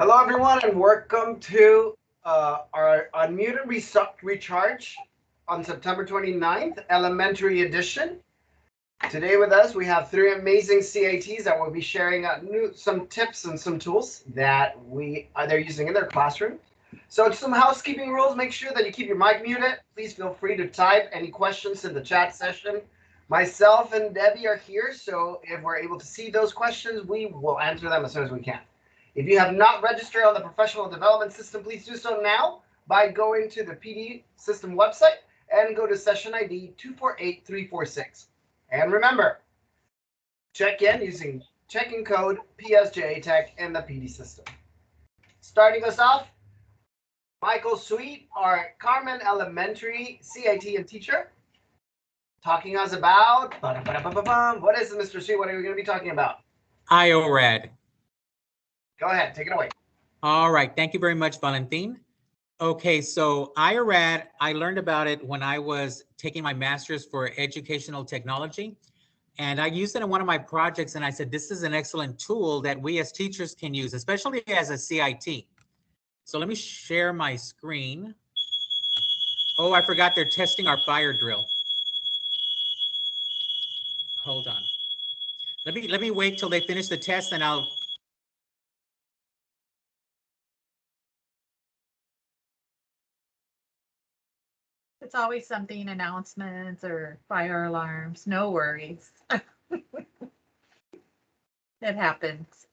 Hello, everyone, and welcome to our Unmuted Recharge on September 29th, Elementary Edition. Today with us, we have three amazing CATs that will be sharing some tips and some tools that they're using in their classroom. So some housekeeping rules, make sure that you keep your mic muted. Please feel free to type any questions in the chat session. Myself and Debbie are here, so if we're able to see those questions, we will answer them as soon as we can. If you have not registered on the professional development system, please do so now by going to the PD system website and go to session ID 248346. And remember, check in using check-in code PSJA Tech in the PD system. Starting us off, Michael Sweet, our Carmen Elementary CIT and teacher, talking us about, what is it, Mr. Sweet? What are we going to be talking about? IORAD. Go ahead, take it away. All right, thank you very much, Valentin. Okay, so IORAD, I learned about it when I was taking my master's for educational technology. And I used it in one of my projects, and I said, this is an excellent tool that we as teachers can use, especially as a CIT. So let me share my screen. Oh, I forgot they're testing our fire drill. Hold on. Let me wait till they finish the test, and I'll. It's always something, announcements or fire alarms. No worries. It happens.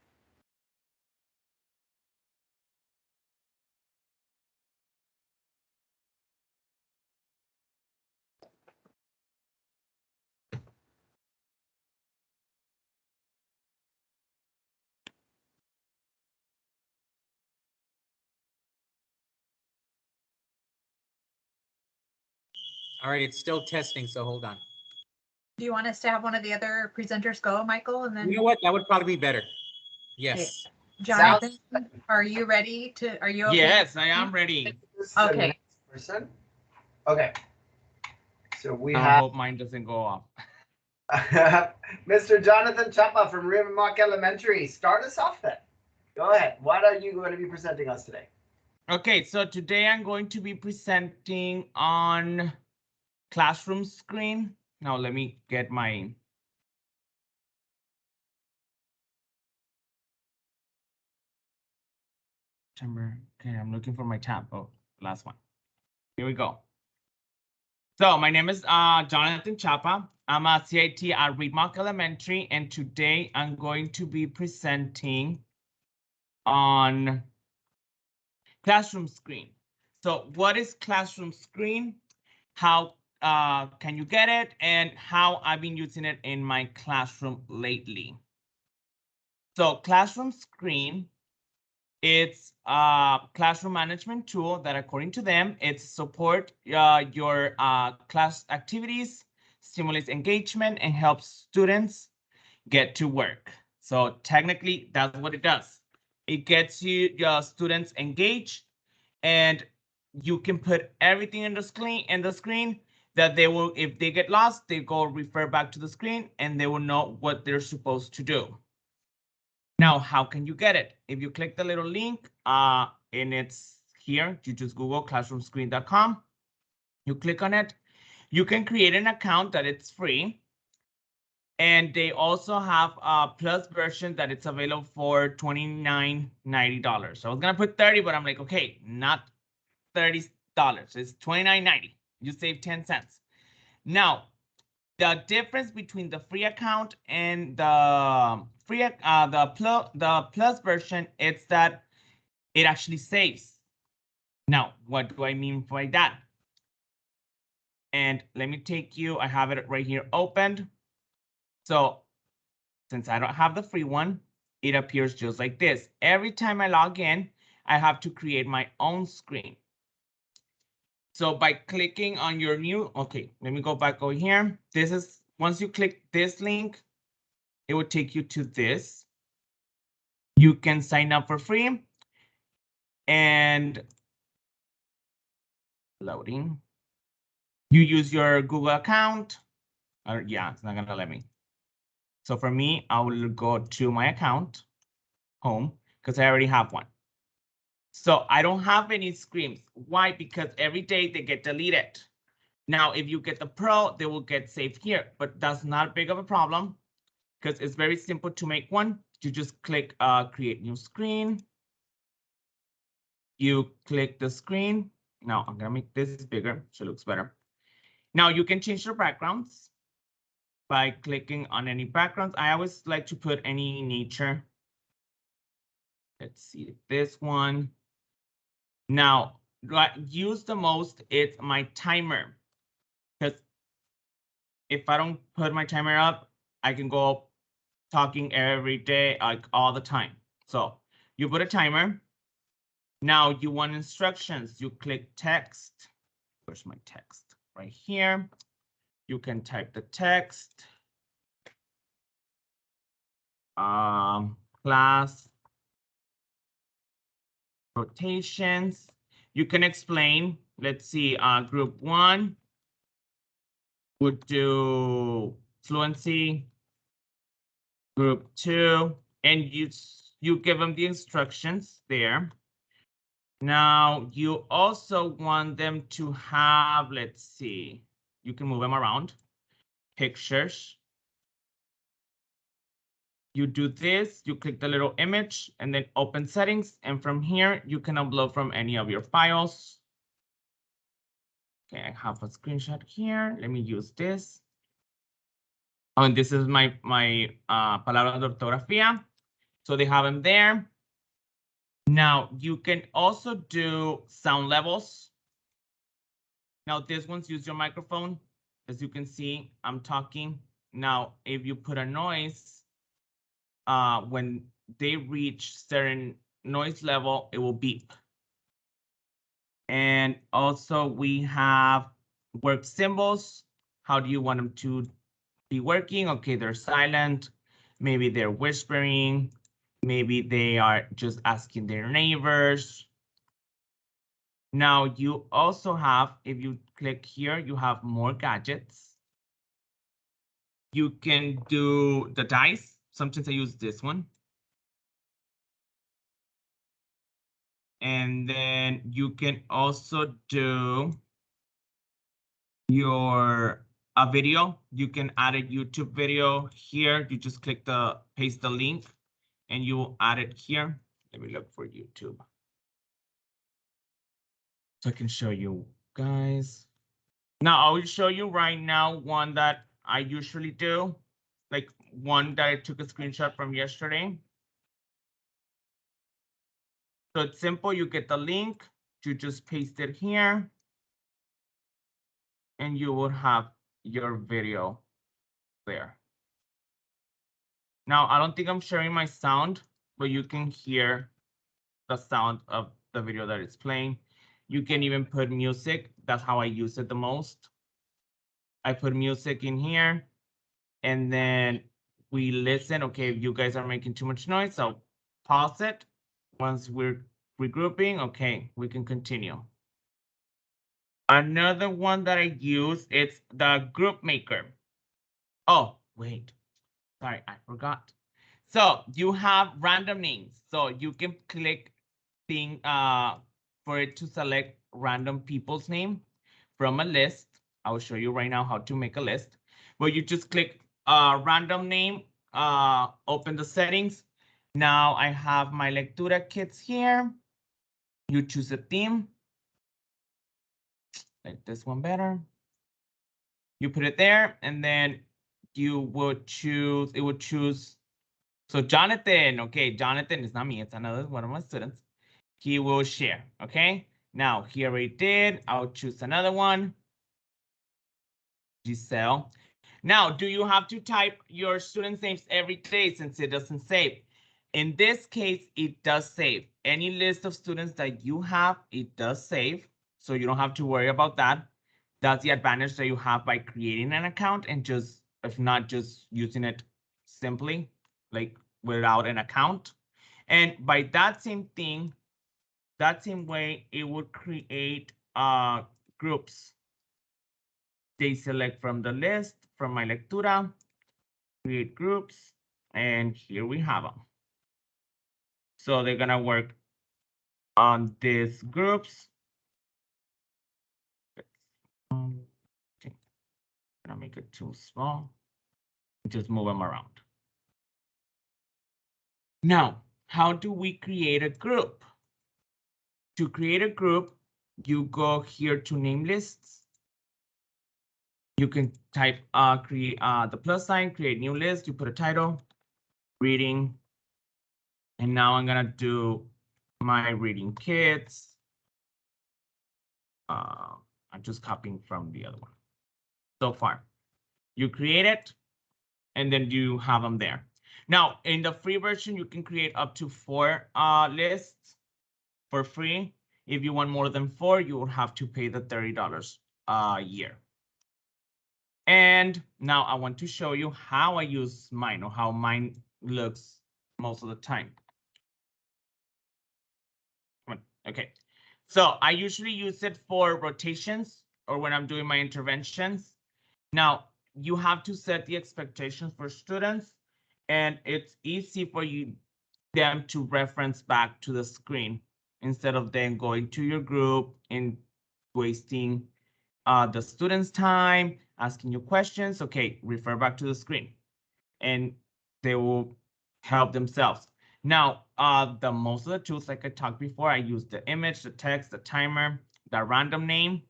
All right, it's still testing, so hold on. Do you want us to have one of the other presenters go, Michael? And then you know what? That would probably be better. Yes. Okay. Jonathan, are you ready to? Are you okay? Yes, I am ready. Okay. Person. Okay. So we I have hope mine doesn't go off. Mr. Jonathan Chapa from Rivermark Elementary. Start us off then. Go ahead. What are you going to be presenting us today? Okay, so today I'm going to be presenting on classroom screen. Now let me get my Okay, I'm looking for my tab. Oh, last one. Here we go. So my name is Jonathan Chapa. I'm a CIT at Rivermark Elementary, and today I'm going to be presenting on classroom screen. So what is classroom screen? How can you get it, and how I've been using it in my classroom lately. So classroom screen, it's a classroom management tool that, according to them, it support your class activities, stimulates engagement, and helps students get to work. So technically, that's what it does. It gets your students engaged, and you can put everything in the screen that they will, if they get lost, they go refer back to the screen and they will know what they're supposed to do. Now, how can you get it? If you click the little link, and it's here, you just Google classroomscreen.com. You click on it. You can create an account that it's free. And they also have a plus version that it's available for $29.90. So I was gonna put 30, but I'm like, okay, not $30. It's $29.90. You save 10 cents. Now, the difference between the free account and the free the plus version, it's that it actually saves. Now, what do I mean by that? And let me take you, I have it right here opened. So since I don't have the free one, it appears just like this. Every time I log in, I have to create my own screen. So by clicking on your new, okay, let me go back over here. This is, once you click this link, it will take you to this. You can sign up for free and loading. You use your Google account, or yeah, it's not gonna let me. So for me, I will go to my account, home, because I already have one. So I don't have any screens. Why? Because every day they get deleted. Now, if you get the Pro, they will get saved here, but that's not big of a problem because it's very simple to make one. You just click create new screen. You click the screen. Now I'm gonna make this bigger so it looks better. Now you can change your backgrounds by clicking on any backgrounds. I always like to put any nature. Let's see this one. Now, what I use the most is my timer. Because if I don't put my timer up, I can go talking every day, like all the time. So you put a timer. Now you want instructions. You click text. Where's my text? Right here. You can type the text. Class rotations. You can explain. Let's see. Group 1 would do fluency. Group 2, and you give them the instructions there. Now you also want them to have, let's see, you can move them around. Pictures. You do this, you click the little image and then open settings. And from here, you can upload from any of your files. Okay, I have a screenshot here. Let me use this. Oh, and this is my palabras de ortografía. So they have them there. Now you can also do sound levels. Now this one's use your microphone. As you can see, I'm talking. Now, if you put a noise, when they reach certain noise level, it will beep. And also we have work symbols. How do you want them to be working? Okay, they're silent. Maybe they're whispering. Maybe they are just asking their neighbors. Now you also have, if you click here, you have more gadgets. You can do the dice. Sometimes I use this one. And then you can also do your a video. You can add a YouTube video here. You just click the paste the link and you will add it here. Let me look for YouTube. So I can show you guys. Now I will show you right now one that I usually do, like one that I took a screenshot from yesterday. So it's simple. You get the link, you just paste it here, and you will have your video there. Now, I don't think I'm sharing my sound, but you can hear the sound of the video that it's playing. You can even put music. That's how I use it the most. I put music in here, and then we listen. Okay, if you guys are making too much noise, I'll pause it. Once we're regrouping, okay, we can continue. Another one that I use, it's the group maker. Oh, wait, sorry, I forgot. So you have random names. So you can click thing for it to select random people's name from a list. I will show you right now how to make a list. Where you just click random name, open the settings. Now I have my lectura kits here. You choose a theme. Like this one better. You put it there, and then you would choose, it would choose. So Jonathan, okay, Jonathan is not me, it's another one of my students. He will share, okay? Now, he already did. I'll choose another one. Giselle. Now, do you have to type your students' names every day since it doesn't save? In this case, it does save. Any list of students that you have, it does save. So you don't have to worry about that. That's the advantage that you have by creating an account and just, if not just using it simply, like without an account. And by that same thing, that same way, it would create groups. They select from the list, from my lectura, create groups, and here we have them. So they're gonna work on these groups. Okay, I'm gonna make it too small. Just move them around. Now, how do we create a group? To create a group, you go here to name lists. You can type create the plus sign, create new list. You put a title, reading, and now I'm gonna do my reading kids. I'm just copying from the other one. So far, you create it, and then you have them there. Now, in the free version, you can create up to 4 lists for free. If you want more than 4, you will have to pay the $30 a year. And now I want to show you how I use mine, or how mine looks most of the time. Okay, so I usually use it for rotations or when I'm doing my interventions. Now, you have to set the expectations for students, and it's easy for them to reference back to the screen instead of then going to your group and wasting the students' time, asking you questions. Okay, refer back to the screen, and they will help themselves. Now, the most of the tools, like I talked before, I use the image, the text, the timer, the random name,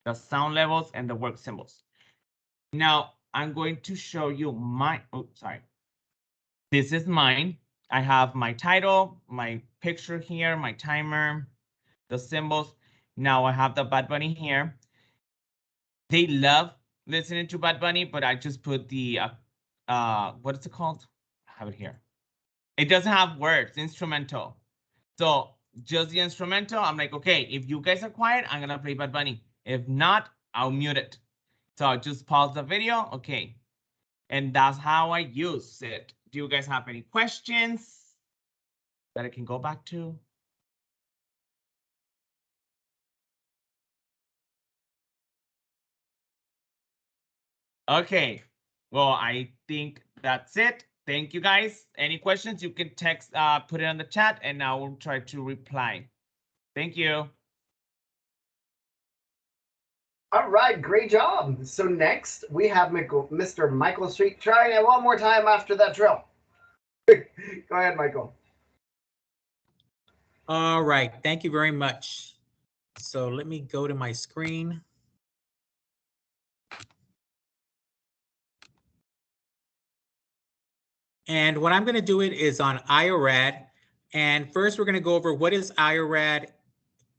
the sound levels, and the work symbols. Now, I'm going to show you my, oops, sorry. This is mine. I have my title, my picture here, my timer, the symbols. Now I have the Bad Bunny here. They love listening to Bad Bunny, but I just put the, what is it called? I have it here. It doesn't have words, instrumental. So just the instrumental, I'm like, okay, if you guys are quiet, I'm gonna play Bad Bunny. If not, I'll mute it. So I'll just pause the video, okay. And that's how I use it. Do you guys have any questions that I can go back to? Okay, well, I think that's it. Thank you, guys. Any questions, you can text, put it on the chat, and I will try to reply. Thank you. All right, great job. So next we have Mr. Michael Street. Trying it one more time after that drill. Go ahead, Michael. All right, thank you very much. So let me go to my screen. And what I'm going to do it is on IORAD. And first, we're going to go over what is IORAD.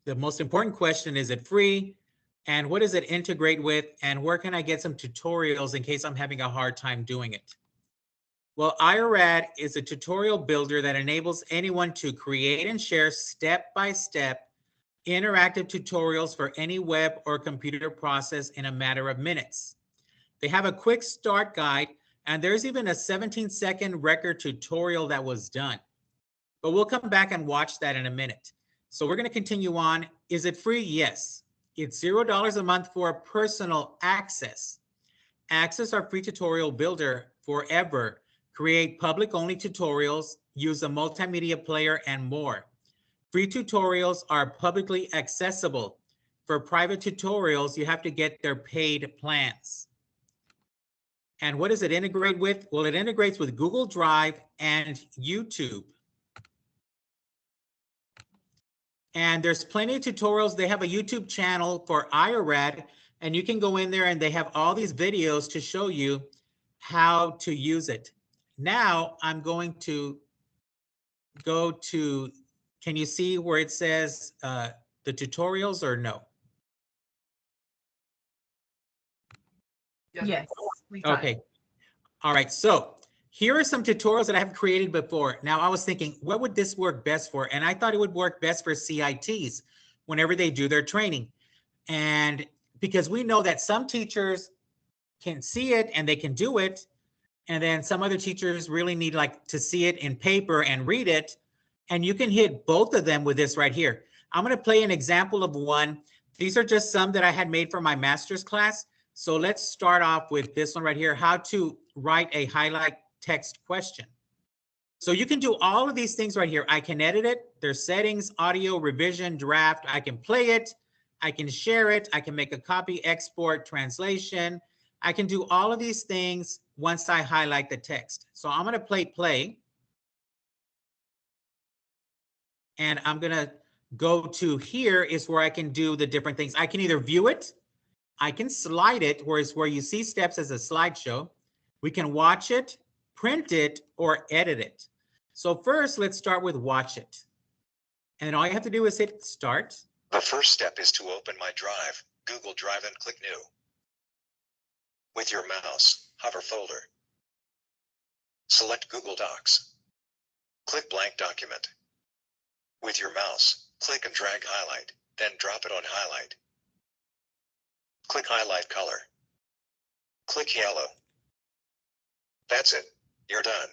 The most important question, is it free? And what does it integrate with? And where can I get some tutorials in case I'm having a hard time doing it? Well, IORAD is a tutorial builder that enables anyone to create and share step-by-step interactive tutorials for any web or computer process in a matter of minutes. They have a quick start guide, and there's even a 17-second record tutorial that was done. But we'll come back and watch that in a minute. So we're going to continue on. Is it free? Yes. It's $0 a month for personal access. Access our free tutorial builder forever. Create public-only tutorials, use a multimedia player, and more. Free tutorials are publicly accessible. For private tutorials, you have to get their paid plans. And what does it integrate with? Well, it integrates with Google Drive and YouTube. And there's plenty of tutorials. They have a YouTube channel for IORAD, and you can go in there and they have all these videos to show you how to use it. Now I'm going to go to, can you see where it says the tutorials or no? Yes. We got Okay. it. All right. So here are some tutorials that I have created before. Now I was thinking, what would this work best for? And I thought it would work best for CITs whenever they do their training. And because we know that some teachers can see it and they can do it. And then some other teachers really need like to see it in paper and read it. And you can hit both of them with this right here. I'm going to play an example of one. These are just some that I had made for my master's class. So let's start off with this one right here, how to write a highlight text question. So you can do all of these things right here. I can edit it. There's settings, audio, revision, draft. I can play it. I can share it. I can make a copy, export, translation. I can do all of these things once I highlight the text. So I'm going to play. And I'm going to go to here is where I can do the different things. I can either view it. I can slide it, where it's where you see steps as a slideshow. We can watch it, print it, or edit it. So first, let's start with watch it. And all you have to do is hit start. The first step is to open My Drive, Google Drive, and click New. With your mouse, hover Folder. Select Google Docs. Click Blank Document. With your mouse, click and drag Highlight, then drop it on Highlight. Click Highlight Color. Click Yellow. That's it. You're done.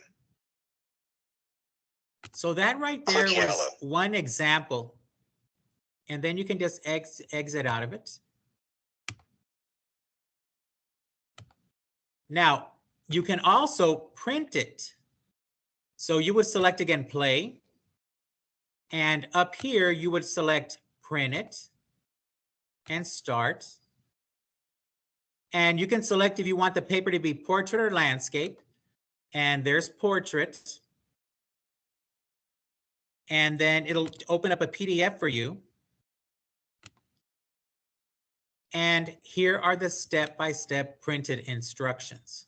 So that right there Click was yellow. one example. And then you can just exit out of it. Now, you can also print it. So you would select again, play. And up here, you would select print it and start. And you can select if you want the paper to be portrait or landscape. And there's portrait. And then it'll open up a PDF for you. And here are the step-by-step printed instructions.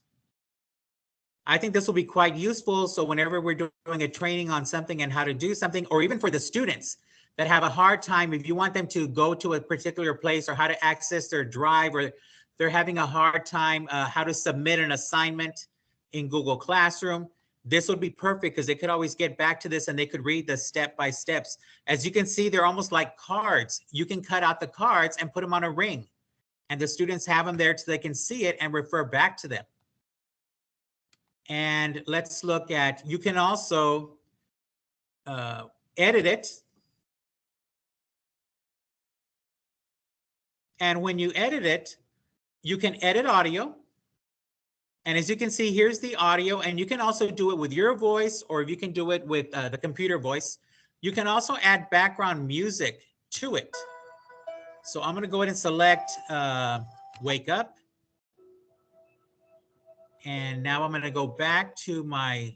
I think this will be quite useful. So whenever we're doing a training on something and how to do something, or even for the students that have a hard time, if you want them to go to a particular place or how to access their drive, or they're having a hard time how to submit an assignment in Google Classroom, this would be perfect because they could always get back to this and they could read the step-by-steps. As you can see, they're almost like cards. You can cut out the cards and put them on a ring. And the students have them there so they can see it and refer back to them. And let's look at, you can also edit it. And when you edit it, you can edit audio. And as you can see, here's the audio, and you can also do it with your voice, or if you can do it with the computer voice. You can also add background music to it. So I'm going to go ahead and select Wake Up. And now I'm going to go back to my,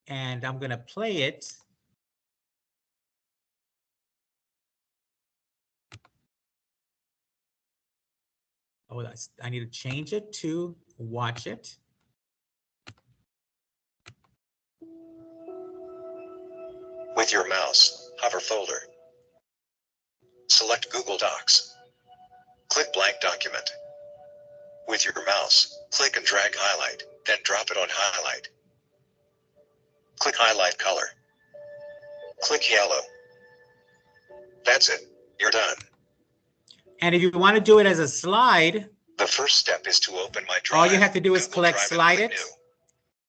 and I'm going to play it. Oh, I need to change it to watch it. With your mouse, hover Folder. Select Google Docs. Click Blank Document. With your mouse, click and drag Highlight, then drop it on Highlight. Click Highlight Color. Click Yellow. That's it. You're done. And if you want to do it as a slide, the first step is to open My Drive. All you have to do is Google click Drive, slide click it. New.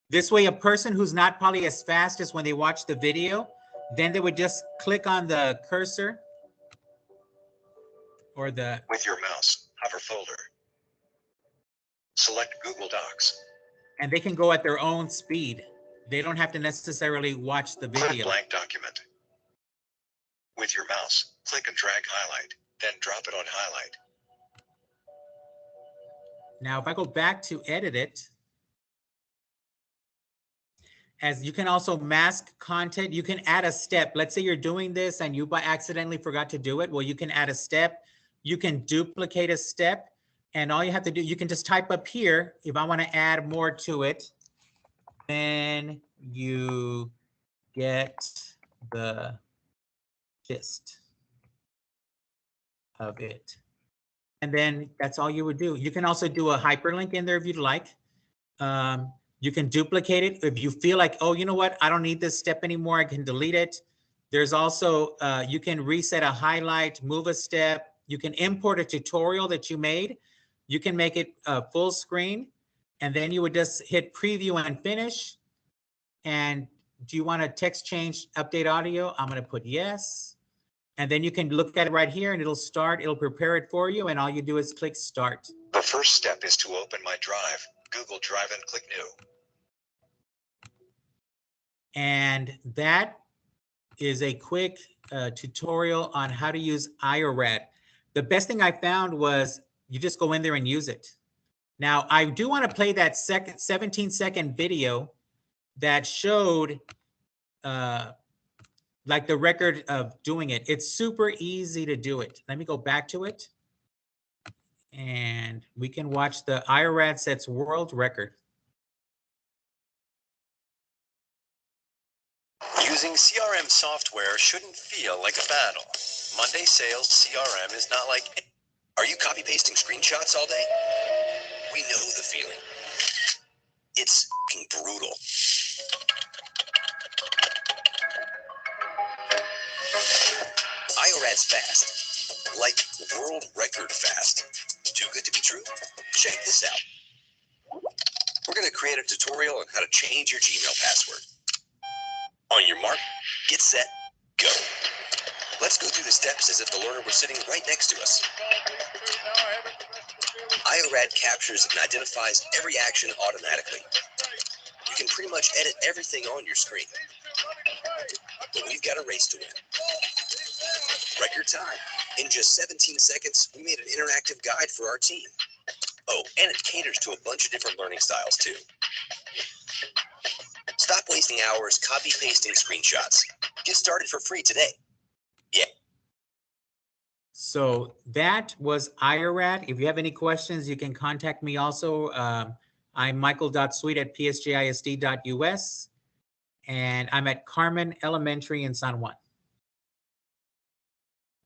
This way, a person who's not probably as fast as when they watch the video, then they would just click on the cursor or the. With your mouse, hover Folder. Select Google Docs. And they can go at their own speed. They don't have to necessarily watch the Click video. Blank Document. With your mouse, click and drag Highlight, then drop it on Highlight. Now, if I go back to edit it, as you can also mask content, you can add a step. Let's say you're doing this and you by accidentally forgot to do it. Well, you can add a step. You can duplicate a step. And all you have to do, you can just type up here, if I want to add more to it, then you get the gist of it. And then that's all you would do. You can also do a hyperlink in there if you'd like. You can duplicate it. If you feel like, oh, you know what? I don't need this step anymore. I can delete it. There's also, you can reset a highlight, move a step. You can import a tutorial that you made. You can make it full screen. And then you would just hit preview and finish. And do you want a text change, update audio? I'm going to put yes. And then you can look at it right here and it'll start. It'll prepare it for you. And all you do is click start. The first step is to open My Drive, Google Drive, and click New. And that is a quick tutorial on how to use IORAD. The best thing I found was you just go in there and use it. Now, I do want to play that 17-second video that showed like the record of doing it. It's super easy to do it. Let me go back to it. And we can watch the IORAD sets world record. Using CRM software shouldn't feel like a battle. Monday sales CRM is not like, are you copy pasting screenshots all day? We know the feeling. It's f***ing brutal. IORAD's fast, like world record fast. Too good to be true? Check this out. We're going to create a tutorial on how to change your Gmail password. On your mark, get set, go. Let's go through the steps as if the learner were sitting right next to us. IORAD captures and identifies every action automatically. You can pretty much edit everything on your screen. But we've got a race to win. Record time. In just 17 seconds, we made an interactive guide for our team. Oh, and it caters to a bunch of different learning styles too. Stop wasting hours copy-pasting screenshots. Get started for free today. Yeah. So that was IORAD. If you have any questions, you can contact me also. I'm michael.sweet@psjisd.us, and I'm at Carmen Elementary in San Juan.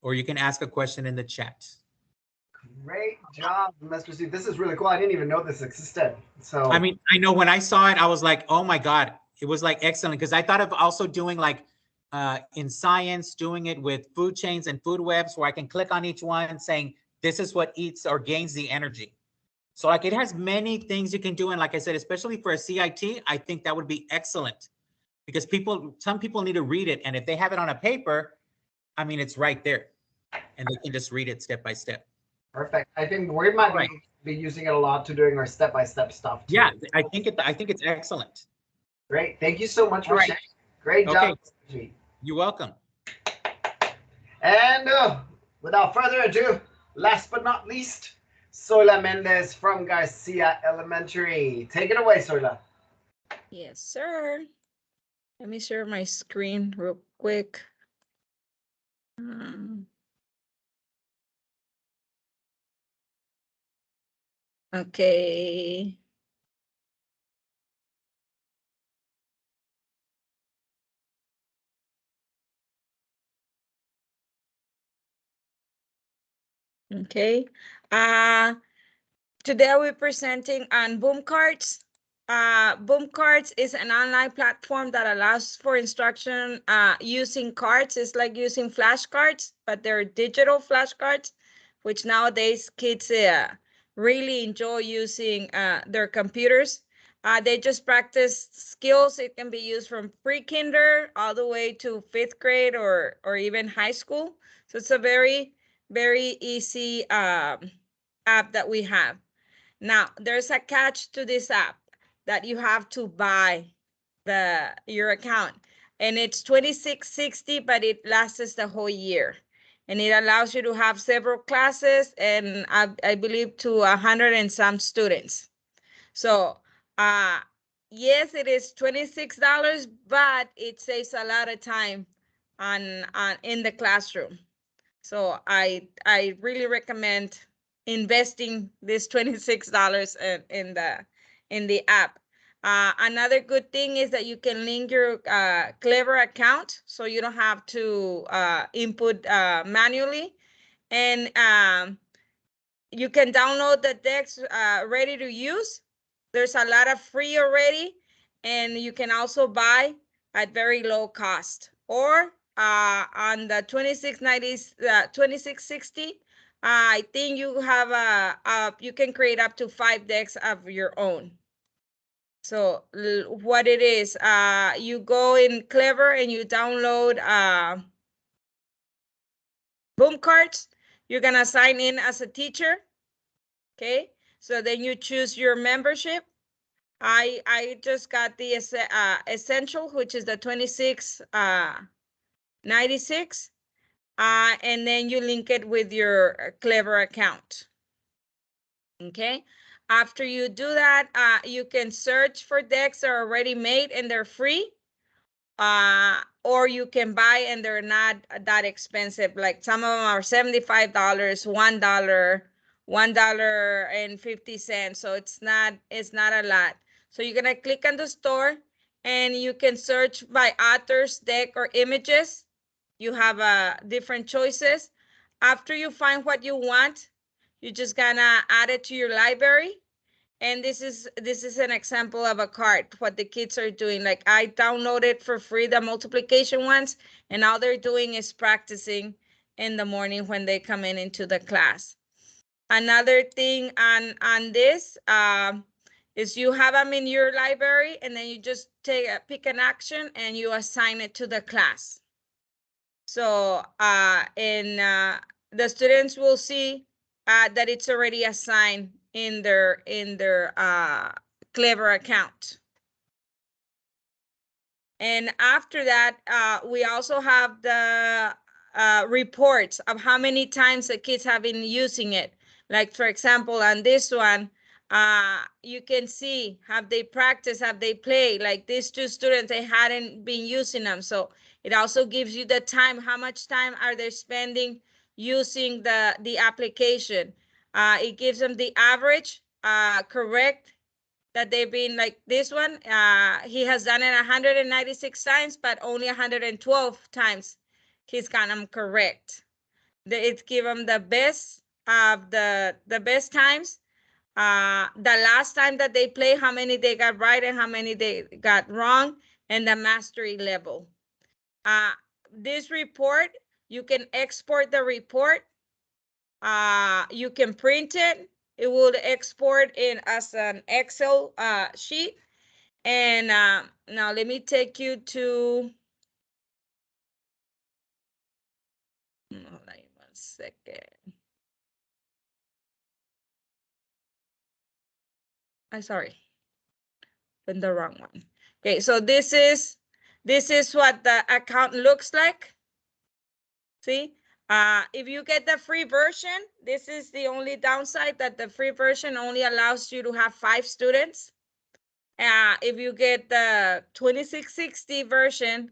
Or you can ask a question in the chat. Great job, Mr. C. This is really cool. I didn't even know this existed. So I mean, I know when I saw it, I was like, oh my God, it was like excellent. Because I thought of also doing like in science, doing it with food chains and food webs where I can click on each one saying, this is what eats or gains the energy. So like it has many things you can do. And like I said, especially for a CIT, I think that would be excellent because some people need to read it. And if they have it on a paper, I mean, it's right there and they can just read it step by step. perfect. I think we might be using it a lot to doing our step-by-step stuff too. Yeah, I think it's excellent. Great. Thank you so much for All right. sharing. Great job, Mr. G. You're welcome. And without further ado, last but not least, Zoila Mendez from Garcia Elementary. Take it away, Zoila. Yes, sir. Let me share my screen real quick. Okay. Okay. Today we're presenting on Boom Cards. Boom Cards is an online platform that allows for instruction using cards. It's like using flashcards, but they're digital flashcards, which nowadays kids really enjoy using their computers. They just practice skills. It can be used from pre-kinder all the way to 5th grade or even high school. So it's a very, very easy app that we have. Now, there's a catch to this app that you have to buy your account. And it's $26.60, but it lasts the whole year. And it allows you to have several classes and I believe to 100 and some students. So yes, it is $26, but it saves a lot of time in the classroom. So I really recommend investing this $26 in the app. Another good thing is that you can link your Clever account, so you don't have to input manually, and you can download the decks ready to use. There's a lot of free already, and you can also buy at very low cost. Or on the 2660, I think you have you can create up to 5 decks of your own. So what it is, you go in Clever and you download Boom Cards. You're gonna sign in as a teacher. Okay, so then you choose your membership. I just got the essential, which is the 2696, and then you link it with your Clever account. Okay. After you do that, you can search for decks that are already made and they're free. Or you can buy and they're not that expensive. Like some of them are $75, $1, $1.50. So it's not a lot. So you're gonna click on the store and you can search by authors, deck, or images. You have different choices. After you find what you want, you're just gonna add it to your library. And this is an example of a card, what the kids are doing. Like I downloaded for free the multiplication ones, and all they're doing is practicing in the morning when they come into the class. Another thing on this is you have them in your library, and then you just pick an action and you assign it to the class. So the students will see that it's already assigned in their Clever account. And after that, we also have the reports of how many times the kids have been using it. Like for example, on this one, you can see, have they practiced, have they played? Like these two students, they hadn't been using them. So it also gives you the time, how much time are they spending using the application. It gives them the average, correct, that they've been, like this one, he has done it 196 times, but only 112 times he's got them correct. It's give them the best of the best times. The last time that they play, how many they got right and how many they got wrong, and the mastery level. This report, you can export the report. You can print it. It will export in as an Excel sheet. And now let me take you to, hold on 1 second. I'm sorry, been the wrong one. Okay, so this is what the account looks like. See, if you get the free version, this is the only downside, that the free version only allows you to have 5 students. If you get the 2660 version,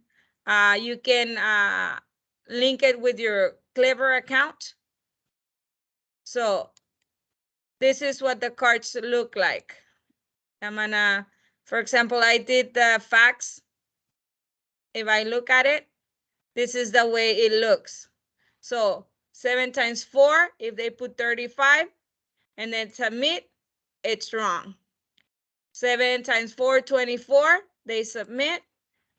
you can link it with your Clever account. So this is what the cards look like. I'm gonna, for example, I did the facts. If I look at it, this is the way it looks. So 7 times 4, if they put 35 and then submit, it's wrong. 7 times 4, 24, they submit,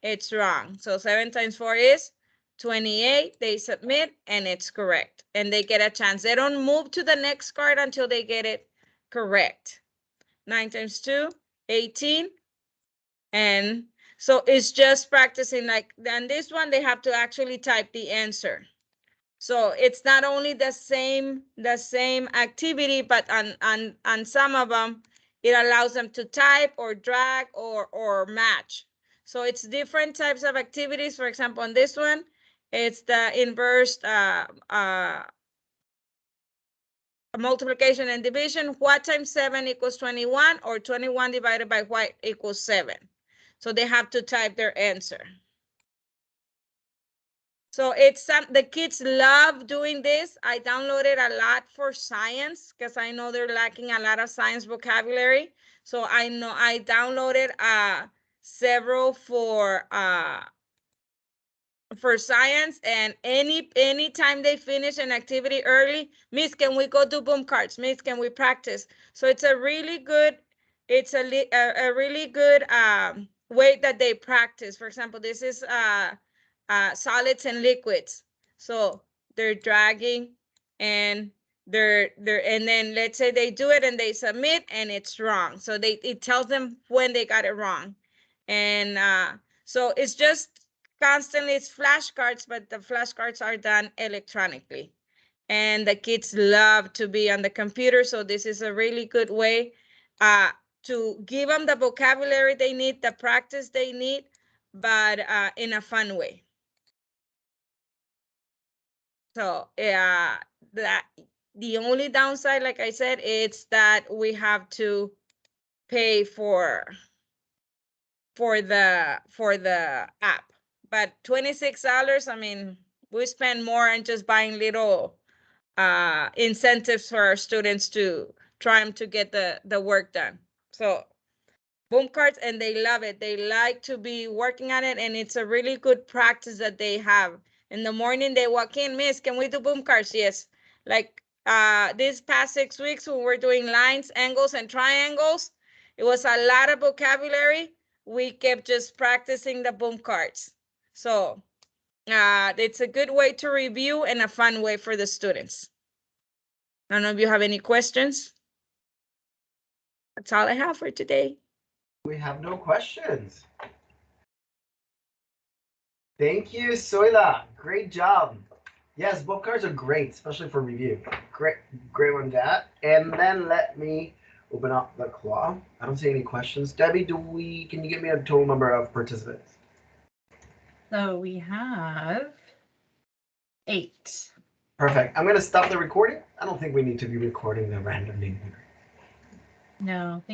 it's wrong. So 7 times 4 is 28, they submit, and it's correct. And they get a chance. They don't move to the next card until they get it correct. 9 times 2, 18. And so it's just practicing. Like, on this one, they have to actually type the answer. So it's not only the same activity, but on some of them, it allows them to type or drag or match. So it's different types of activities. For example, on this one, it's the inverse multiplication and division. What times 7 equals 21, or 21 divided by what equals 7. So they have to type their answer. So it's the kids love doing this. I downloaded a lot for science because I know they're lacking a lot of science vocabulary. So I know I downloaded several for science, and any time they finish an activity early, Miss, can we go do boom cards? Miss, can we practice? So it's a really good, really good way that they practice. For example, this is solids and liquids. So they're dragging and and then let's say they do it and they submit and it's wrong. So it tells them when they got it wrong. And so it's just constantly, it's flashcards, but the flashcards are done electronically. And the kids love to be on the computer. So this is a really good way. to give them the vocabulary they need, the practice they need, but in a fun way. So that the only downside, like I said, it's that we have to pay for the app. But $26, I mean, we spend more on just buying little incentives for our students to try to get the work done. So boom cards, and they love it. They like to be working on it, and it's a really good practice that they have. In the morning, they walk in, Miss, can we do boom cards? Yes. Like these past 6 weeks when we're doing lines, angles, and triangles, it was a lot of vocabulary. We kept just practicing the boom cards. So it's a good way to review and a fun way for the students. I don't know if you have any questions. That's all I have for today. We have no questions. Thank you, Zoila. Great job. Yes, book cards are great, especially for review. Great one, Dad. And then let me open up the claw. I don't see any questions. Debbie, can you give me a total number of participants? So we have 8. Perfect. I'm going to stop the recording. I don't think we need to be recording the random name. No, thank